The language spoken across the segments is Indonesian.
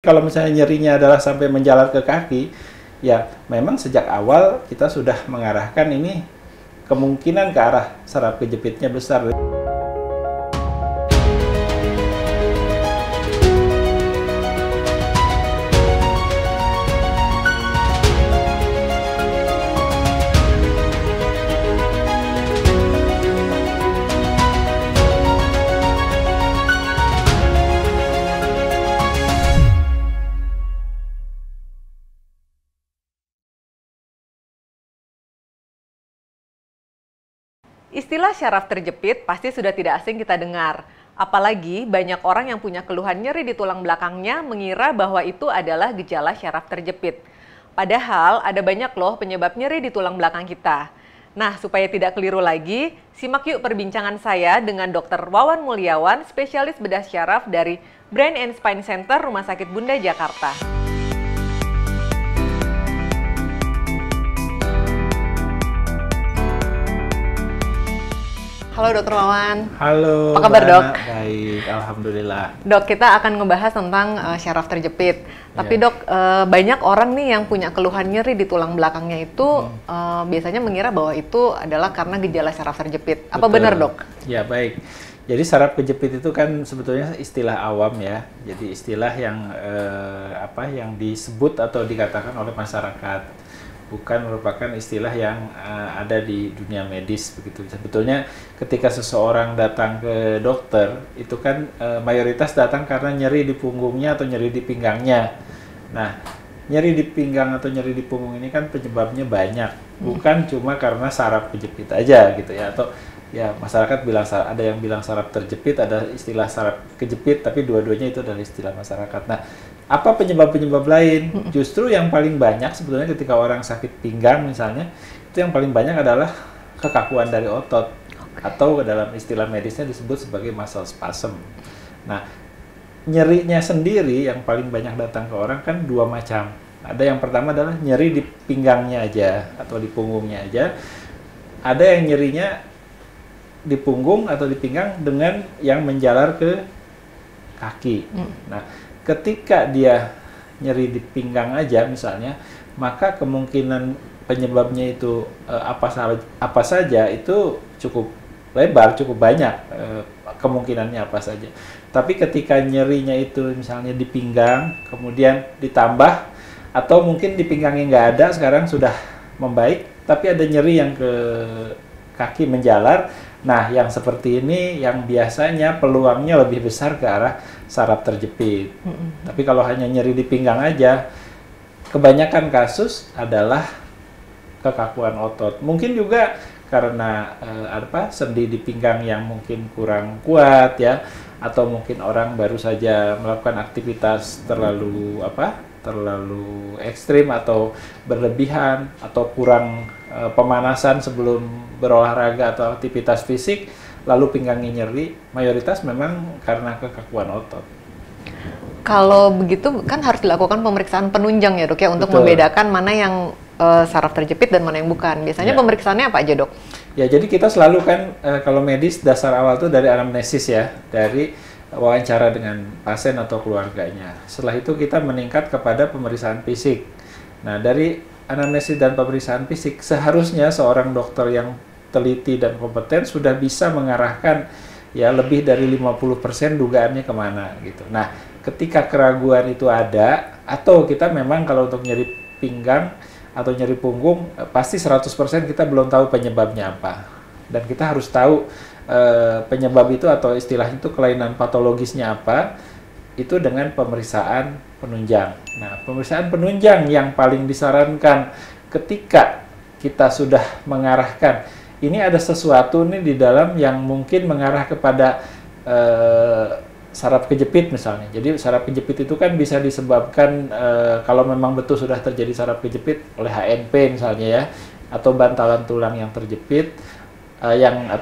kalau misalnya nyerinya adalah sampai menjalar ke kaki, ya memang sejak awal kita sudah mengarahkan ini kemungkinan ke arah saraf kejepitnya besar. Istilah syaraf terjepit pasti sudah tidak asing kita dengar. Apalagi banyak orang yang punya keluhan nyeri di tulang belakangnya mengira bahwa itu adalah gejala syaraf terjepit. Padahal ada banyak loh penyebab nyeri di tulang belakang kita. Nah, supaya tidak keliru lagi, simak yuk perbincangan saya dengan Dr. Wawan Mulyawan, spesialis bedah syaraf dari Brain and Spine Center Rumah Sakit Bunda Jakarta. Halo Dr. Wawan. Halo. Apa kabar dok? Baik, alhamdulillah. Dok, kita akan ngebahas tentang syaraf terjepit. Tapi dok, banyak orang nih yang punya keluhan nyeri di tulang belakangnya itu biasanya mengira bahwa itu adalah karena gejala syaraf terjepit. Apa benar dok? Ya baik. Jadi saraf kejepit itu kan sebetulnya istilah awam ya. Jadi istilah yang disebut atau dikatakan oleh masyarakat. Bukan merupakan istilah yang ada di dunia medis begitu. Sebetulnya ketika seseorang datang ke dokter itu kan mayoritas datang karena nyeri di punggungnya atau nyeri di pinggangnya. Nah, nyeri di pinggang atau nyeri di punggung ini kan penyebabnya banyak, bukan cuma karena saraf kejepit aja gitu ya. Atau ya masyarakat bilang ada yang bilang saraf terjepit, ada istilah saraf kejepit, tapi dua-duanya itu adalah istilah masyarakat. Nah, apa penyebab-penyebab lain? Justru yang paling banyak sebetulnya ketika orang sakit pinggang misalnya, itu yang paling banyak adalah kekakuan dari otot. Atau dalam istilah medisnya disebut sebagai muscle spasm. Nah, nyerinya sendiri yang paling banyak datang ke orang kan dua macam. Ada yang pertama adalah nyeri di pinggangnya aja atau di punggungnya aja. Ada yang nyerinya di punggung atau di pinggang dengan yang menjalar ke kaki. Nah, ketika dia nyeri di pinggang aja misalnya, maka kemungkinan penyebabnya itu apa saja itu cukup lebar, cukup banyak kemungkinannya apa saja. Tapi ketika nyerinya itu misalnya di pinggang, kemudian ditambah atau mungkin di pinggangnya nggak ada, sekarang sudah membaik, tapi ada nyeri yang ke kaki menjalar. Nah, yang seperti ini yang biasanya peluangnya lebih besar ke arah saraf terjepit. Tapi kalau hanya nyeri di pinggang aja, kebanyakan kasus adalah kekakuan otot. Mungkin juga karena sendi di pinggang yang mungkin kurang kuat ya, atau mungkin orang baru saja melakukan aktivitas terlalu ekstrim atau berlebihan atau kurang pemanasan sebelum berolahraga atau aktivitas fisik, lalu pinggangnya nyeri, mayoritas memang karena kekakuan otot. Kalau begitu kan harus dilakukan pemeriksaan penunjang ya dok ya, untuk membedakan mana yang saraf terjepit dan mana yang bukan. Biasanya pemeriksaannya apa aja dok? Ya, jadi kita selalu kan kalau medis dasar awal itu dari anamnesis ya, dari wawancara dengan pasien atau keluarganya. Setelah itu kita meningkat kepada pemeriksaan fisik. Nah, dari anamnesis dan pemeriksaan fisik, seharusnya seorang dokter yang teliti dan kompeten sudah bisa mengarahkan ya lebih dari 50% dugaannya kemana gitu. Nah, ketika keraguan itu ada, atau kita memang kalau untuk nyeri pinggang atau nyeri punggung, pasti 100% kita belum tahu penyebabnya apa. Dan kita harus tahu penyebab itu atau istilahnya itu kelainan patologisnya apa, itu dengan pemeriksaan penunjang. Nah, pemeriksaan penunjang yang paling disarankan ketika kita sudah mengarahkan, ini ada sesuatu nih di dalam yang mungkin mengarah kepada saraf kejepit misalnya. Jadi saraf kejepit itu kan bisa disebabkan kalau memang betul sudah terjadi saraf kejepit oleh HNP misalnya ya, atau bantalan tulang yang terjepit,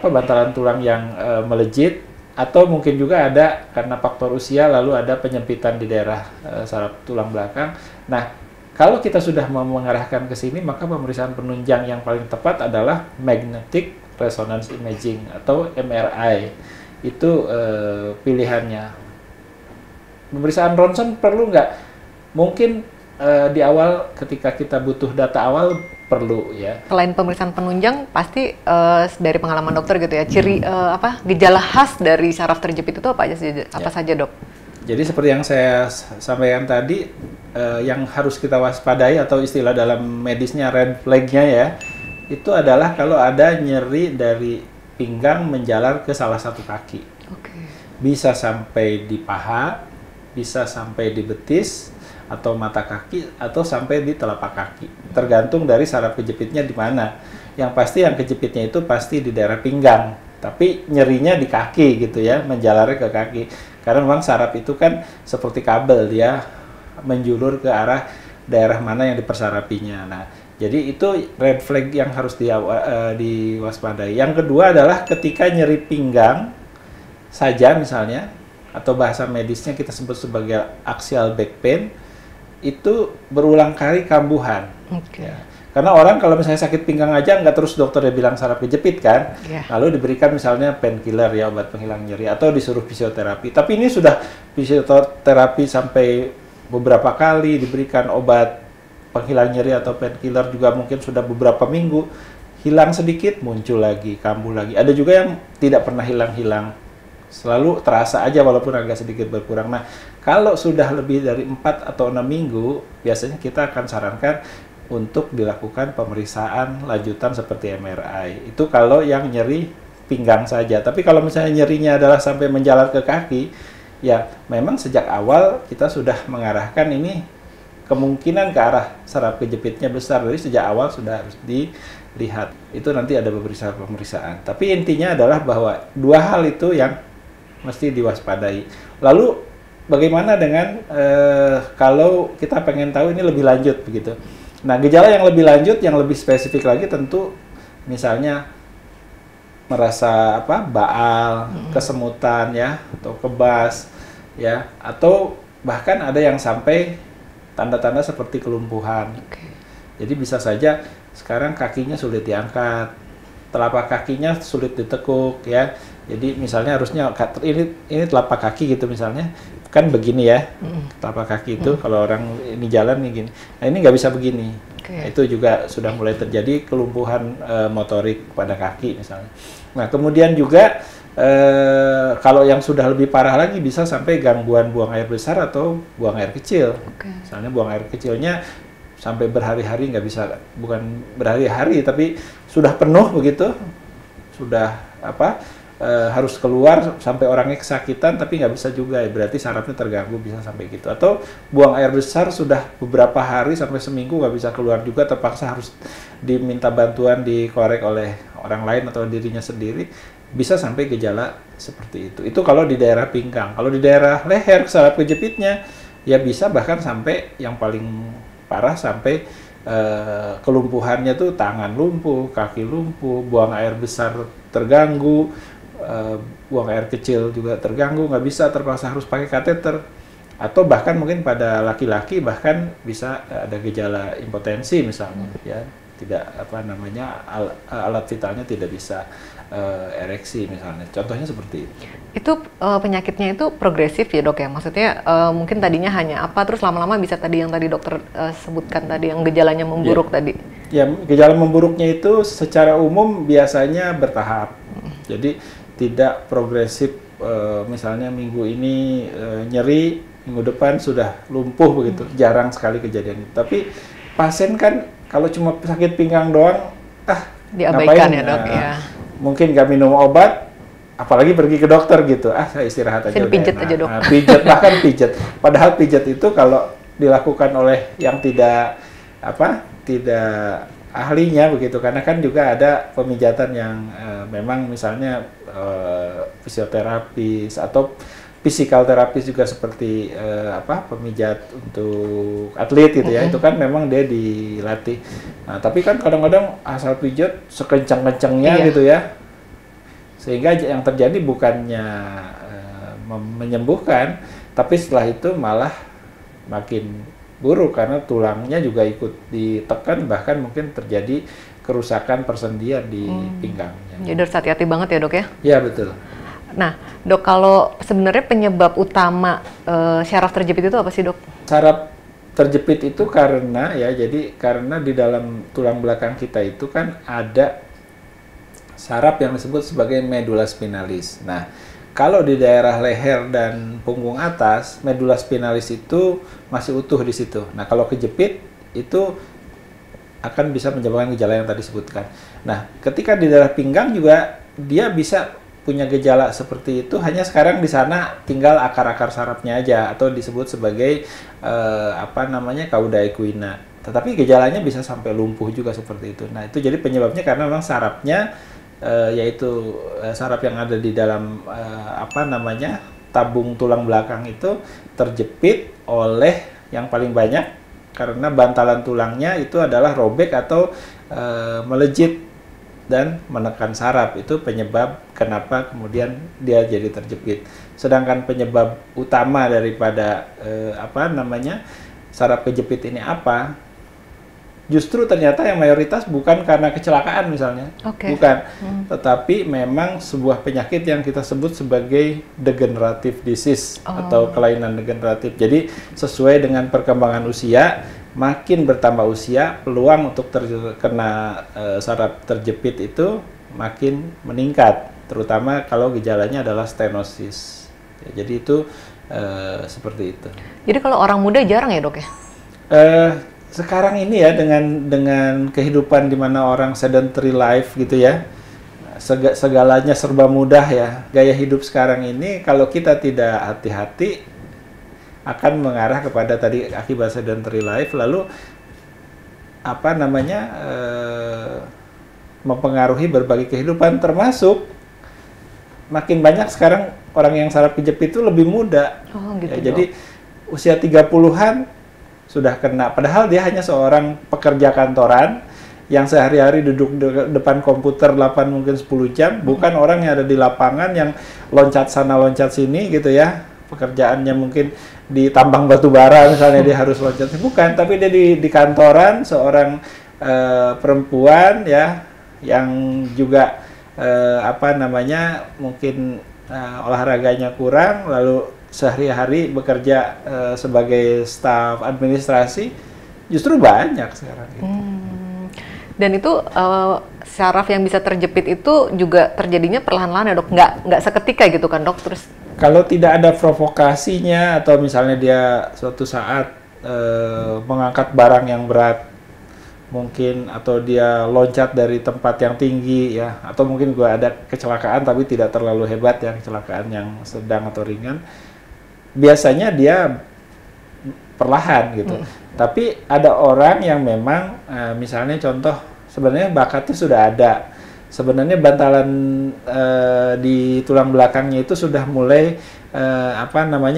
bantalan tulang yang melejit, atau mungkin juga ada karena faktor usia lalu ada penyempitan di daerah saraf tulang belakang. Nah, kalau kita sudah mengarahkan ke sini, maka pemeriksaan penunjang yang paling tepat adalah magnetic resonance imaging atau MRI. Itu pilihannya. Pemeriksaan ronsen perlu nggak? Mungkin di awal ketika kita butuh data awal perlu ya. Selain pemeriksaan penunjang, pasti dari pengalaman dokter gitu ya, ciri gejala khas dari saraf terjepit itu apa saja dok? Jadi seperti yang saya sampaikan tadi, yang harus kita waspadai atau istilah dalam medisnya red flag-nya ya, itu adalah kalau ada nyeri dari pinggang menjalar ke salah satu kaki. Bisa sampai di paha, bisa sampai di betis, atau mata kaki, atau sampai di telapak kaki. Tergantung dari saraf kejepitnya di mana. Yang pasti yang kejepitnya itu pasti di daerah pinggang. Tapi nyerinya di kaki gitu ya, menjalarnya ke kaki. Karena memang saraf itu kan seperti kabel, dia menjulur ke arah daerah mana yang dipersarapinya. Nah, jadi itu red flag yang harus diwaspadai. Yang kedua adalah ketika nyeri pinggang saja misalnya, atau bahasa medisnya kita sebut sebagai axial back pain, itu berulang kali kambuhan. Ya. Karena orang kalau misalnya sakit pinggang aja nggak terus dokternya bilang saraf kejepit kan, lalu diberikan misalnya painkiller ya, obat penghilang nyeri, atau disuruh fisioterapi. Tapi ini sudah fisioterapi sampai beberapa kali, diberikan obat penghilang nyeri atau painkiller juga mungkin sudah beberapa minggu, hilang sedikit muncul lagi, kambuh lagi. Ada juga yang tidak pernah hilang-hilang, selalu terasa aja walaupun agak sedikit berkurang. Nah, kalau sudah lebih dari 4 atau 6 minggu, biasanya kita akan sarankan untuk dilakukan pemeriksaan lanjutan seperti MRI. Itu kalau yang nyeri pinggang saja. Tapi kalau misalnya nyerinya adalah sampai menjalar ke kaki, ya memang sejak awal kita sudah mengarahkan ini kemungkinan ke arah saraf kejepitnya besar. Jadi sejak awal sudah harus dilihat. Itu nanti ada pemeriksaan. Tapi intinya adalah bahwa dua hal itu yang mesti diwaspadai. Lalu bagaimana dengan kalau kita pengen tahu ini lebih lanjut begitu? Nah, gejala yang lebih lanjut, yang lebih spesifik lagi tentu misalnya merasa baal, kesemutan ya, atau kebas ya, atau bahkan ada yang sampai tanda-tanda seperti kelumpuhan. Jadi bisa saja sekarang kakinya sulit diangkat, telapak kakinya sulit ditekuk ya. Jadi misalnya harusnya ini telapak kaki gitu misalnya, kan begini ya, telapak kaki itu kalau orang ini jalan nih gini. Nah, ini nggak bisa begini. Nah, itu juga sudah mulai terjadi kelumpuhan motorik pada kaki misalnya. Nah, kemudian juga kalau yang sudah lebih parah lagi bisa sampai gangguan buang air besar atau buang air kecil. Misalnya buang air kecilnya sampai berhari-hari nggak bisa, bukan berhari-hari tapi sudah penuh begitu, sudah harus keluar sampai orangnya kesakitan tapi nggak bisa juga ya, berarti sarafnya terganggu, bisa sampai gitu. Atau buang air besar sudah beberapa hari sampai seminggu nggak bisa keluar juga, terpaksa harus diminta bantuan dikorek oleh orang lain atau dirinya sendiri, bisa sampai gejala seperti itu. Itu kalau di daerah pinggang. Kalau di daerah leher saraf kejepitnya ya bisa bahkan sampai yang paling parah sampai kelumpuhannya tuh tangan lumpuh, kaki lumpuh, buang air besar terganggu, buang air kecil juga terganggu, nggak bisa, terpaksa harus pakai kateter. Atau bahkan mungkin pada laki-laki bahkan bisa ada gejala impotensi misalnya ya, tidak alat vitalnya tidak bisa ereksi misalnya. Contohnya seperti itu. Itu penyakitnya itu progresif ya dok ya? Maksudnya mungkin tadinya hanya terus lama-lama bisa yang tadi dokter sebutkan tadi, yang gejalanya memburuk tadi? Ya, gejala memburuknya itu secara umum biasanya bertahap. Jadi tidak progresif, misalnya minggu ini nyeri, minggu depan sudah lumpuh begitu. Jarang sekali kejadian itu. Tapi pasien kan kalau cuma sakit pinggang doang, diabaikan ya dok ya. Mungkin nggak minum obat, apalagi pergi ke dokter gitu. Saya istirahat aja. Pijet aja dok. Pijet, bahkan pijet. Padahal pijet itu kalau dilakukan oleh yang tidak ahlinya begitu, karena kan juga ada pemijatan yang memang misalnya fisioterapis atau physical terapis juga seperti pemijat untuk atlet gitu ya, itu kan memang dia dilatih. Nah, tapi kan kadang-kadang asal pijat sekencang-kencangnya gitu ya, sehingga yang terjadi bukannya menyembuhkan, tapi setelah itu malah makin buruk karena tulangnya juga ikut ditekan, bahkan mungkin terjadi kerusakan persendian di pinggangnya. Jadi harus hati-hati banget ya dok ya? Iya betul. Nah dok, kalau sebenarnya penyebab utama syaraf terjepit itu apa sih dok? Saraf terjepit itu karena ya, jadi karena di dalam tulang belakang kita itu kan ada saraf yang disebut sebagai medula spinalis. Nah, kalau di daerah leher dan punggung atas, medula spinalis itu masih utuh di situ. Nah, kalau kejepit itu akan bisa menyebabkan gejala yang tadi sebutkan. Nah, ketika di daerah pinggang juga dia bisa punya gejala seperti itu, hanya sekarang di sana tinggal akar-akar sarafnya aja atau disebut sebagai cauda equina. Tetapi gejalanya bisa sampai lumpuh juga seperti itu. Nah, itu jadi penyebabnya karena memang sarafnya yaitu saraf yang ada di dalam tabung tulang belakang itu terjepit oleh yang paling banyak karena bantalan tulangnya itu adalah robek atau melejit dan menekan saraf. Itu penyebab kenapa kemudian dia jadi terjepit. Sedangkan penyebab utama daripada saraf kejepit ini apa? Justru ternyata yang mayoritas bukan karena kecelakaan misalnya, bukan, tetapi memang sebuah penyakit yang kita sebut sebagai degenerative disease atau kelainan degeneratif. Jadi sesuai dengan perkembangan usia, makin bertambah usia, peluang untuk terkena saraf terjepit itu makin meningkat, terutama kalau gejalanya adalah stenosis. Ya, jadi itu seperti itu. Jadi kalau orang muda jarang ya, Dok ya? Sekarang ini ya dengan kehidupan di mana orang sedentary life gitu ya, segalanya serba mudah ya, gaya hidup sekarang ini kalau kita tidak hati-hati akan mengarah kepada tadi akibat sedentary life, lalu mempengaruhi berbagai kehidupan, termasuk makin banyak sekarang orang yang saraf kejepit itu lebih muda. Jadi usia 30-an sudah kena, padahal dia hanya seorang pekerja kantoran yang sehari-hari duduk depan komputer 8 mungkin 10 jam, bukan orang yang ada di lapangan yang loncat sana loncat sini gitu ya. Pekerjaannya mungkin di tambang batu bara misalnya dia harus loncat, bukan, tapi dia di kantoran, seorang perempuan ya yang juga mungkin olahraganya kurang, lalu sehari-hari bekerja sebagai staf administrasi, justru banyak sekarang gitu. Dan itu saraf yang bisa terjepit itu juga terjadinya perlahan-lahan ya, Dok? Nggak seketika gitu kan, Dok? Terus kalau tidak ada provokasinya atau misalnya dia suatu saat mengangkat barang yang berat mungkin, atau dia loncat dari tempat yang tinggi ya, atau mungkin ada kecelakaan tapi tidak terlalu hebat ya, kecelakaan yang sedang atau ringan, biasanya dia perlahan gitu. Tapi ada orang yang memang misalnya contoh, sebenarnya bakatnya sudah ada, sebenarnya bantalan di tulang belakangnya itu sudah mulai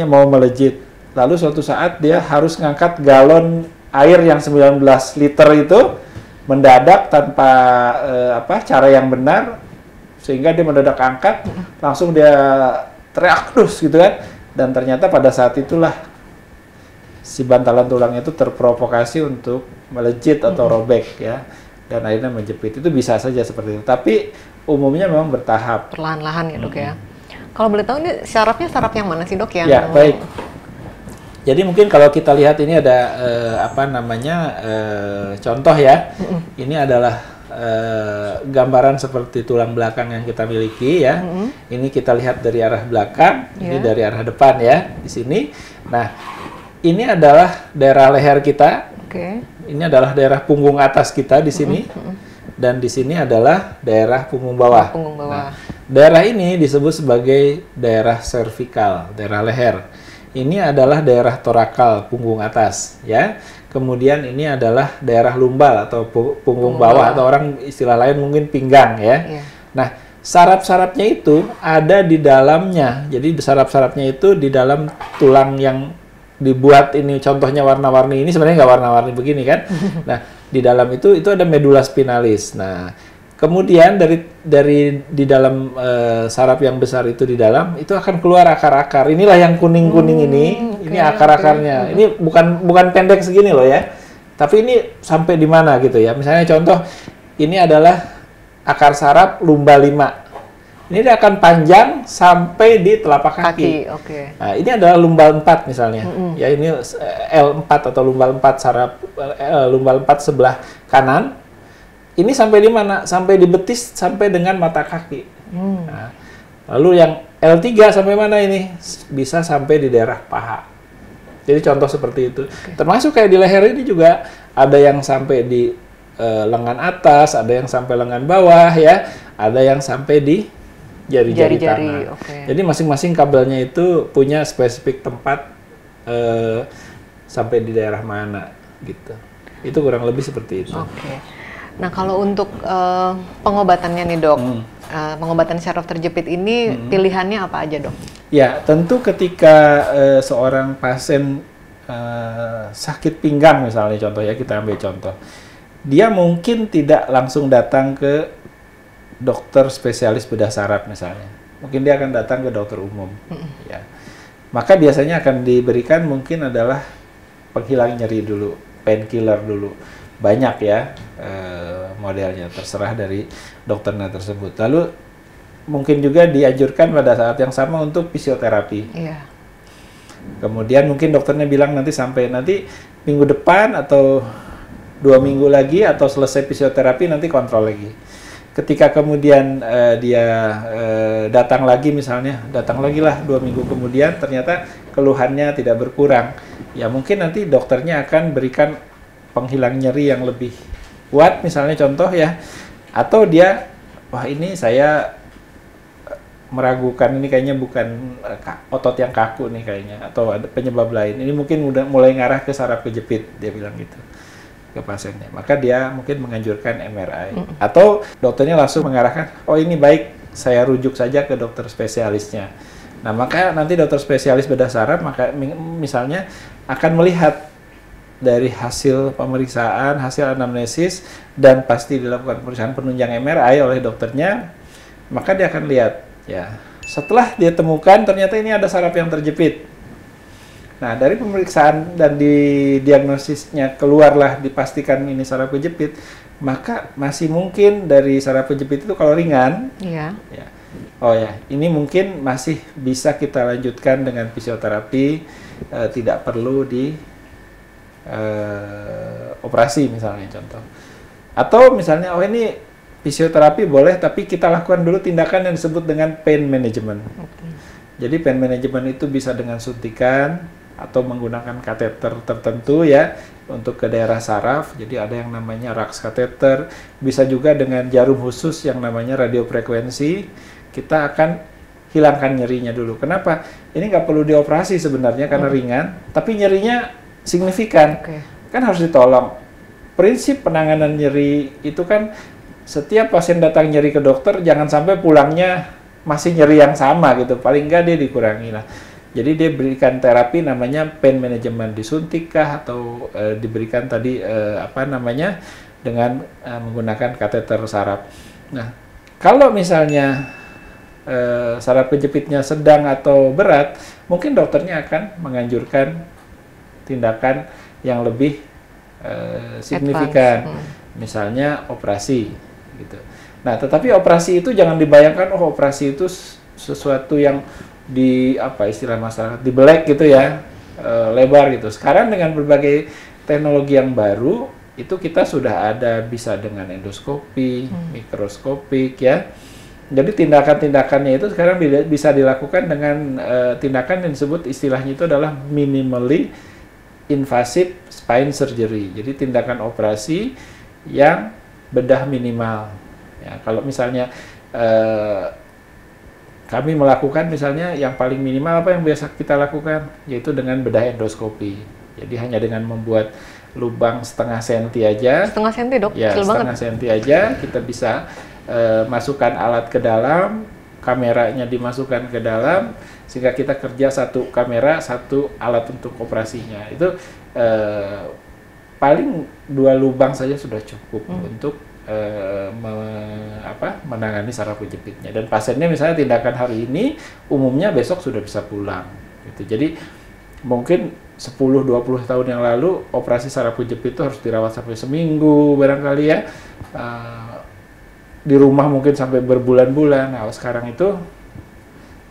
mau melejit, lalu suatu saat dia harus ngangkat galon air yang 19 liter itu mendadak tanpa cara yang benar, sehingga dia mendadak angkat, langsung dia teriak dus gitu kan, dan ternyata pada saat itulah si bantalan tulangnya itu terprovokasi untuk melejit atau robek ya, dan akhirnya menjepit. Itu bisa saja seperti itu, tapi umumnya memang bertahap, perlahan-lahan ya, Dok ya. Kalau boleh tahu ini sarafnya saraf yang mana sih, Dok? Yang ya, baik. Jadi mungkin kalau kita lihat ini ada contoh ya. Ini adalah gambaran seperti tulang belakang yang kita miliki ya. Ini kita lihat dari arah belakang, ini dari arah depan ya, di sini. Nah, ini adalah daerah leher kita. Ini adalah daerah punggung atas kita di sini. Dan di sini adalah daerah punggung bawah. Nah, daerah ini disebut sebagai daerah servikal, daerah leher. Ini adalah daerah torakal, punggung atas ya. Kemudian ini adalah daerah lumbal atau punggung bawah, atau orang istilah lain mungkin pinggang ya. Nah, saraf-sarafnya itu ada di dalamnya. Jadi saraf-sarafnya itu di dalam tulang yang dibuat ini, contohnya warna-warni ini, sebenarnya nggak warna-warni begini kan. Nah, di dalam itu ada medula spinalis. Nah, kemudian dari di dalam saraf yang besar itu di dalam itu akan keluar akar-akar. Inilah yang kuning-kuning ini akar-akarnya. Ini bukan pendek segini loh ya. Tapi ini sampai di mana gitu ya. Misalnya contoh, ini adalah akar saraf lumba 5. Ini dia akan panjang sampai di telapak kaki. Oke. Nah, ini adalah lumbal 4 misalnya. Ya, ini L4 atau lumbal 4 saraf lumbal 4 sebelah kanan. Ini sampai di mana? Sampai di betis sampai dengan mata kaki. Nah, lalu yang L3 sampai mana ini? Bisa sampai di daerah paha. Jadi contoh seperti itu. Termasuk kayak di leher ini juga ada yang sampai di lengan atas, ada yang sampai lengan bawah ya, ada yang sampai di jari-jari tangan. Jadi masing-masing kabelnya itu punya spesifik tempat sampai di daerah mana gitu. Itu kurang lebih seperti itu. Nah, kalau untuk pengobatannya nih, Dok. Pengobatan syaraf terjepit ini pilihannya apa aja, Dok? Ya, tentu ketika seorang pasien sakit pinggang misalnya contoh ya, kita ambil contoh. Dia mungkin tidak langsung datang ke dokter spesialis bedah saraf misalnya. Mungkin dia akan datang ke dokter umum. Ya. Maka biasanya akan diberikan mungkin adalah penghilang nyeri dulu, painkiller dulu. Banyak ya modelnya, terserah dari dokternya tersebut. Lalu mungkin juga dianjurkan pada saat yang sama untuk fisioterapi. Kemudian mungkin dokternya bilang nanti sampai nanti minggu depan atau 2 minggu lagi atau selesai fisioterapi nanti kontrol lagi. Ketika kemudian dia datang lagi misalnya, datang lagi lah 2 minggu kemudian ternyata keluhannya tidak berkurang. Ya mungkin nanti dokternya akan berikan penghilang nyeri yang lebih kuat misalnya contoh ya. Atau dia, wah ini saya meragukan ini kayaknya bukan otot yang kaku nih kayaknya. Atau ada penyebab lain. Ini mungkin udah mulai ngarah ke saraf kejepit, dia bilang gitu ke pasiennya. Maka dia mungkin menganjurkan MRI. Atau dokternya langsung mengarahkan, oh ini baik, saya rujuk saja ke dokter spesialisnya. Nah, maka nanti dokter spesialis bedah saraf, maka misalnya akan melihat dari hasil pemeriksaan, hasil anamnesis, dan pasti dilakukan pemeriksaan penunjang MRI oleh dokternya, maka dia akan lihat, ya, setelah dia temukan ternyata ini ada saraf yang terjepit. Nah, dari pemeriksaan dan di diagnosisnya keluarlah dipastikan ini saraf kejepit, maka masih mungkin dari saraf kejepit itu kalau ringan, ya, oh ya, ini mungkin masih bisa kita lanjutkan dengan fisioterapi, tidak perlu di operasi misalnya contoh. Atau misalnya, oh ini fisioterapi boleh, tapi kita lakukan dulu tindakan yang disebut dengan pain management. Jadi pain management itu bisa dengan suntikan, atau menggunakan kateter tertentu ya untuk ke daerah saraf. Jadi ada yang namanya Rax kateter, bisa juga dengan jarum khusus yang namanya radiofrekuensi. Kita akan hilangkan nyerinya dulu. Kenapa? Ini nggak perlu dioperasi sebenarnya karena ringan, tapi nyerinya signifikan. Kan harus ditolong. Prinsip penanganan nyeri itu kan setiap pasien datang nyeri ke dokter jangan sampai pulangnya masih nyeri yang sama gitu. Paling nggak dia dikurangi lah. Jadi dia berikan terapi namanya pain management, disuntikkah atau diberikan tadi apa namanya dengan menggunakan kateter saraf. Nah, kalau misalnya saraf kejepitnya sedang atau berat, mungkin dokternya akan menganjurkan tindakan yang lebih signifikan, misalnya operasi gitu. Nah, tetapi operasi itu jangan dibayangkan, oh operasi itu sesuatu yang di apa istilah masyarakat dibelek gitu ya, lebar gitu. Sekarang dengan berbagai teknologi yang baru itu kita sudah ada bisa dengan endoskopi, mikroskopik ya. Jadi tindakan-tindakannya itu sekarang bisa dilakukan dengan tindakan yang disebut istilahnya itu adalah minimally invasive spine surgery. Jadi tindakan operasi yang bedah minimal. Ya, kalau misalnya kami melakukan misalnya yang paling minimal apa yang biasa kita lakukan, yaitu dengan bedah endoskopi. Jadi hanya dengan membuat lubang setengah senti aja. Setengah senti, Dok? Ya, setengah senti aja kita bisa masukkan alat ke dalam, kameranya dimasukkan ke dalam, sehingga kita kerja satu kamera, satu alat untuk operasinya. Itu paling 2 lubang saja sudah cukup untuk menangani saraf kejepitnya. Dan pasiennya misalnya tindakan hari ini, umumnya besok sudah bisa pulang. Gitu. Jadi mungkin 10-20 tahun yang lalu operasi saraf kejepit itu harus dirawat sampai seminggu barangkali ya. di rumah mungkin sampai berbulan-bulan. Nah, sekarang itu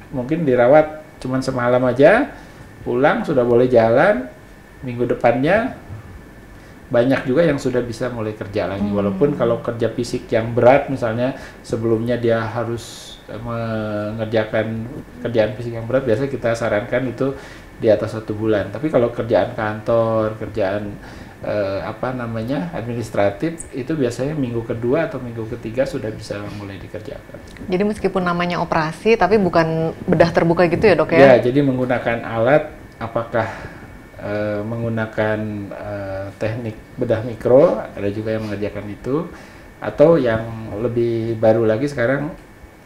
mungkin dirawat cuman semalam aja, pulang sudah boleh jalan, minggu depannya banyak juga yang sudah bisa mulai kerja lagi. Walaupun kalau kerja fisik yang berat, misalnya sebelumnya dia harus mengerjakan kerjaan fisik yang berat, biasanya kita sarankan itu di atas 1 bulan. Tapi kalau kerjaan kantor, kerjaan administratif, itu biasanya minggu kedua atau minggu ketiga sudah bisa mulai dikerjakan. Jadi meskipun namanya operasi, tapi bukan bedah terbuka gitu ya dok ya? Ya, jadi menggunakan alat, apakah menggunakan teknik bedah mikro, ada juga yang mengerjakan itu, atau yang lebih baru lagi sekarang,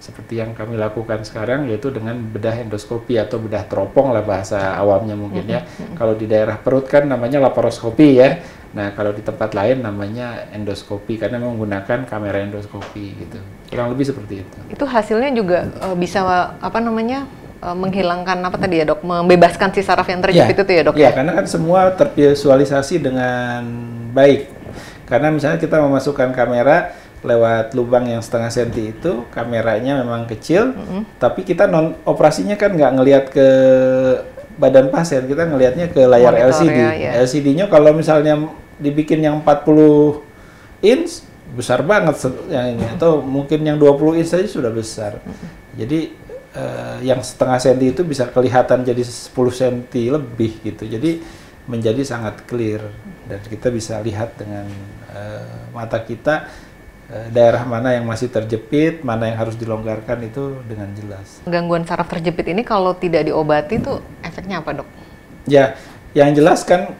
seperti yang kami lakukan sekarang, yaitu dengan bedah endoskopi atau bedah teropong lah bahasa awamnya mungkin ya. Kalau di daerah perut kan namanya laparoskopi ya. Nah, kalau di tempat lain namanya endoskopi karena menggunakan kamera endoskopi gitu. Kurang lebih seperti itu. Itu hasilnya juga bisa menghilangkan apa tadi ya dok? Membebaskan si saraf yang terjepit itu ya dok? Iya, karena kan semua tervisualisasi dengan baik. Karena misalnya kita memasukkan kamera lewat lubang yang 0,5 senti itu, kameranya memang kecil, tapi kita operasinya kan nggak ngelihat ke badan pasien, kita ngelihatnya ke layar monitor LCD. Ya. LCD-nya kalau misalnya dibikin yang 40 inch, besar banget yang ini, atau mungkin yang 20 inch saja sudah besar. Jadi yang 0,5 senti itu bisa kelihatan jadi 10 senti lebih gitu. Jadi menjadi sangat clear dan kita bisa lihat dengan mata kita daerah mana yang masih terjepit, mana yang harus dilonggarkan itu dengan jelas. Gangguan saraf terjepit ini kalau tidak diobati tuh efeknya apa dok? Ya, yang jelas kan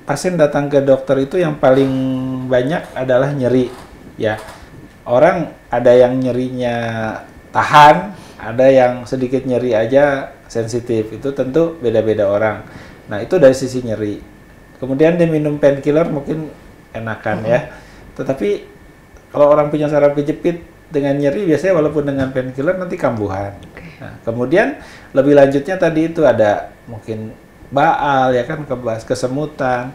pasien datang ke dokter itu yang paling banyak adalah nyeri. Ya, orang ada yang nyerinya tahan, ada yang sedikit nyeri aja sensitif. Itu tentu beda-beda orang. Nah, itu dari sisi nyeri. Kemudian dia minum painkiller mungkin enakan ya. Tetapi kalau orang punya saraf kejepit dengan nyeri, biasanya walaupun dengan painkiller nanti kambuhan. Nah, kemudian lebih lanjutnya tadi itu ada mungkin baal ya kan, kesemutan.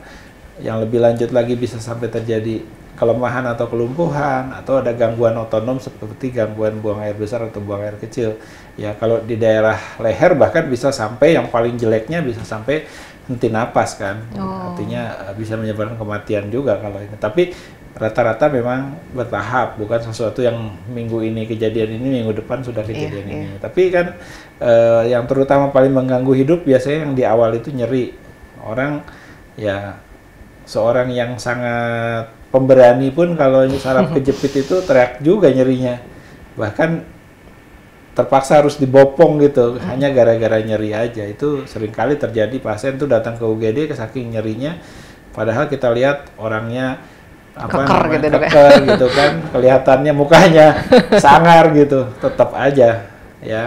Yang lebih lanjut lagi bisa sampai terjadi kelemahan atau kelumpuhan, atau ada gangguan otonom seperti gangguan buang air besar atau buang air kecil. Ya kalau di daerah leher bahkan bisa sampai, yang paling jeleknya bisa sampai henti napas kan. Artinya bisa menyebabkan kematian juga kalau ini. Tapi rata-rata memang bertahap, bukan sesuatu yang minggu ini kejadian ini, minggu depan sudah kejadian ini. Tapi kan yang terutama paling mengganggu hidup biasanya yang di awal itu nyeri. Orang ya, seorang yang sangat pemberani pun kalau saraf kejepit itu teriak juga nyerinya. Bahkan terpaksa harus dibopong gitu, hanya gara-gara nyeri aja. Itu seringkali terjadi, pasien tuh datang ke UGD saking nyerinya, padahal kita lihat orangnya keker gitu kan, kelihatannya mukanya sangar gitu, tetap aja ya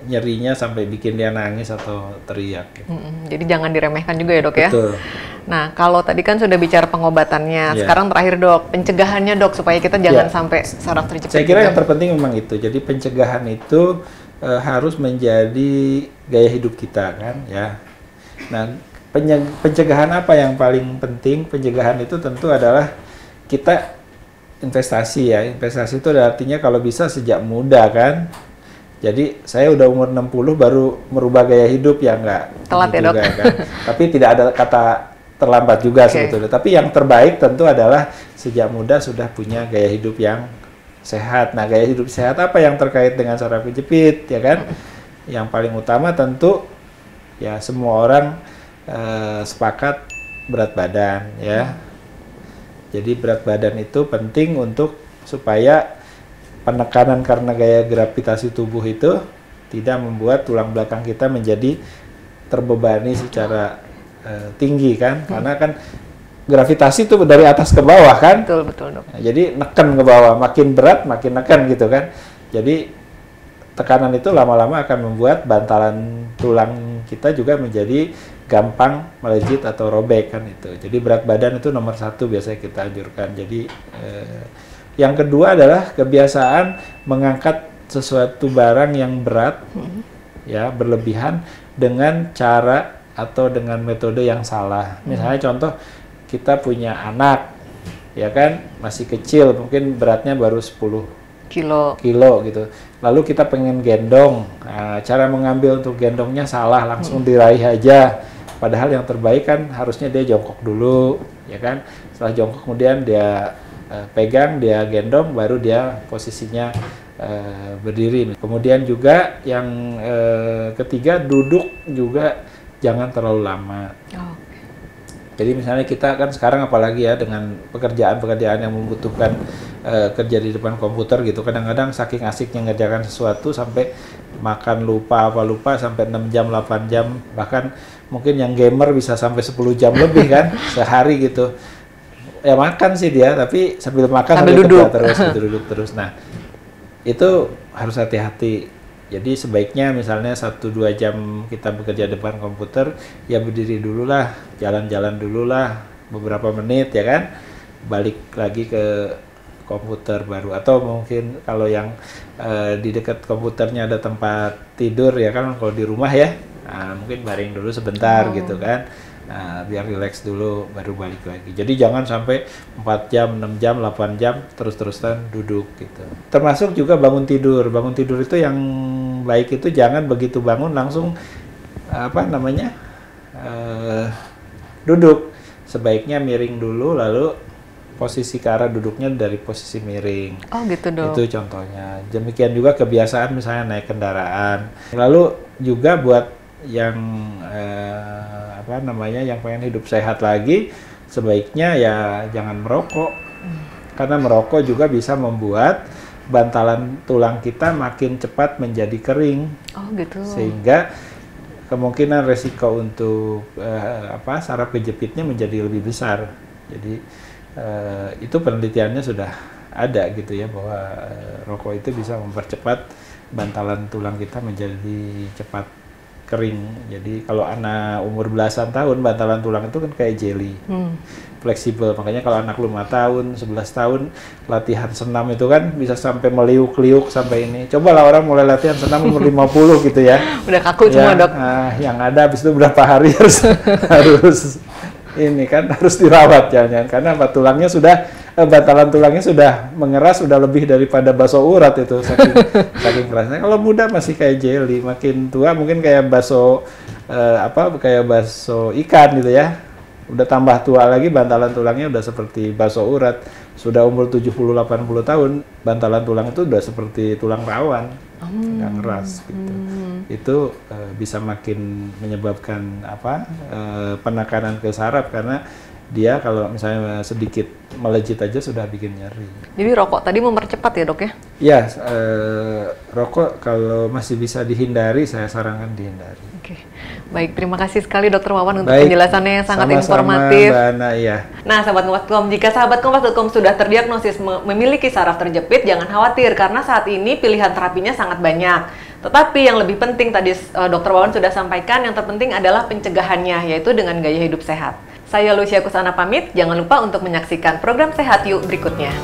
nyerinya sampai bikin dia nangis atau teriak gitu. Jadi jangan diremehkan juga ya dok ya. Betul. Nah kalau tadi kan sudah bicara pengobatannya, sekarang terakhir dok, pencegahannya dok, supaya kita jangan sampai saraf terjepit. Saya kira yang terpenting memang itu. Jadi pencegahan itu harus menjadi gaya hidup kita kan ya. Nah, pencegahan apa yang paling penting? Pencegahan itu tentu adalah kita investasi ya. Investasi itu artinya kalau bisa sejak muda kan. Jadi saya udah umur 60 baru merubah gaya hidup ya enggak. Telat ya dok. Kan. Tapi tidak ada kata terlambat juga sebetulnya. Tapi yang terbaik tentu adalah sejak muda sudah punya gaya hidup yang sehat. Nah, gaya hidup sehat apa yang terkait dengan saraf kejepit ya kan? Yang paling utama tentu ya semua orang sepakat berat badan ya. Jadi berat badan itu penting untuk supaya penekanan karena gaya gravitasi tubuh itu tidak membuat tulang belakang kita menjadi terbebani secara tinggi kan, karena kan gravitasi itu dari atas ke bawah kan. Betul dok. Nah, jadi neken ke bawah, makin berat makin neken gitu kan. Jadi tekanan itu lama-lama akan membuat bantalan tulang kita juga menjadi gampang melejit atau robek kan itu. Jadi berat badan itu nomor 1 biasanya kita anjurkan. Jadi yang kedua adalah kebiasaan mengangkat sesuatu barang yang berat ya berlebihan dengan cara atau dengan metode yang salah. Misalnya contoh, kita punya anak ya kan, masih kecil, mungkin beratnya baru 10 kilo gitu. Lalu kita pengen gendong, nah, cara mengambil untuk gendongnya salah, langsung diraih aja. Padahal yang terbaik kan harusnya dia jongkok dulu, ya kan. Setelah jongkok kemudian dia pegang, dia gendong, baru dia posisinya berdiri. Kemudian juga yang ketiga, duduk juga jangan terlalu lama. Jadi misalnya kita kan sekarang apalagi ya dengan pekerjaan-pekerjaan yang membutuhkan kerja di depan komputer gitu, kadang-kadang saking asiknya ngerjakan sesuatu sampai makan lupa sampai 6 jam, 8 jam, bahkan mungkin yang gamer bisa sampai 10 jam lebih kan sehari gitu. Ya makan sih dia, tapi sambil makan sambil duduk terus gitu, duduk terus. Nah, itu harus hati-hati. Jadi sebaiknya misalnya 1-2 jam kita bekerja depan komputer, ya berdiri dulu lah, jalan-jalan dulu lah, beberapa menit ya kan, balik lagi ke komputer baru. Atau mungkin kalau yang di dekat komputernya ada tempat tidur ya kan, kalau di rumah ya, mungkin baring dulu sebentar gitu kan, biar rileks dulu, baru balik lagi. Jadi jangan sampai 4 jam, 6 jam, 8 jam terus-terusan duduk gitu. Termasuk juga bangun tidur. Bangun tidur itu yang baik itu jangan begitu bangun langsung duduk. Sebaiknya miring dulu, lalu posisi ke arah duduknya dari posisi miring. Oh gitu dong. Itu contohnya. Demikian juga kebiasaan misalnya naik kendaraan. Lalu juga buat yang yang pengen hidup sehat lagi, sebaiknya ya jangan merokok. Karena merokok juga bisa membuat bantalan tulang kita makin cepat menjadi kering. Oh gitu. Sehingga kemungkinan resiko untuk saraf kejepitnya menjadi lebih besar. Jadi itu penelitiannya sudah ada gitu ya, bahwa rokok itu bisa mempercepat bantalan tulang kita menjadi cepat kering. Jadi kalau anak umur belasan tahun, bantalan tulang itu kan kayak jelly, fleksibel. Makanya kalau anak 5 tahun, 11 tahun, latihan senam itu kan bisa sampai meliuk-liuk sampai ini. Cobalah orang mulai latihan senam umur 50 gitu ya. Udah kaku semua dok. Yang ada habis itu berapa hari harus ini kan harus dirawat jangan karena tulangnya sudah bantalan tulangnya sudah mengeras, sudah lebih daripada bakso urat itu saking kerasnya. Kalau muda masih kayak jelly, makin tua mungkin kayak bakso kayak bakso ikan gitu ya. Udah tambah tua lagi bantalan tulangnya udah seperti bakso urat. Sudah umur 70-80 tahun, bantalan tulang itu udah seperti tulang rawan, nggak ngeras gitu. Itu bisa makin menyebabkan penekanan ke saraf karena dia kalau misalnya sedikit melejit aja sudah bikin nyeri. Jadi rokok tadi mempercepat ya dok ya? Ya, rokok kalau masih bisa dihindari, saya sarankan dihindari. Oke, baik, terima kasih sekali Dokter Wawan untuk penjelasannya yang sangat informatif. Mbak Ana, ya. Nah, sahabat Kompas.com, jika sahabat Kompas.com sudah terdiagnosis memiliki saraf terjepit, jangan khawatir karena saat ini pilihan terapinya sangat banyak. Tetapi yang lebih penting tadi Dokter Wawan sudah sampaikan, yang terpenting adalah pencegahannya, yaitu dengan gaya hidup sehat. Saya Lucia Kusana pamit, jangan lupa untuk menyaksikan program Sehat Yuk berikutnya.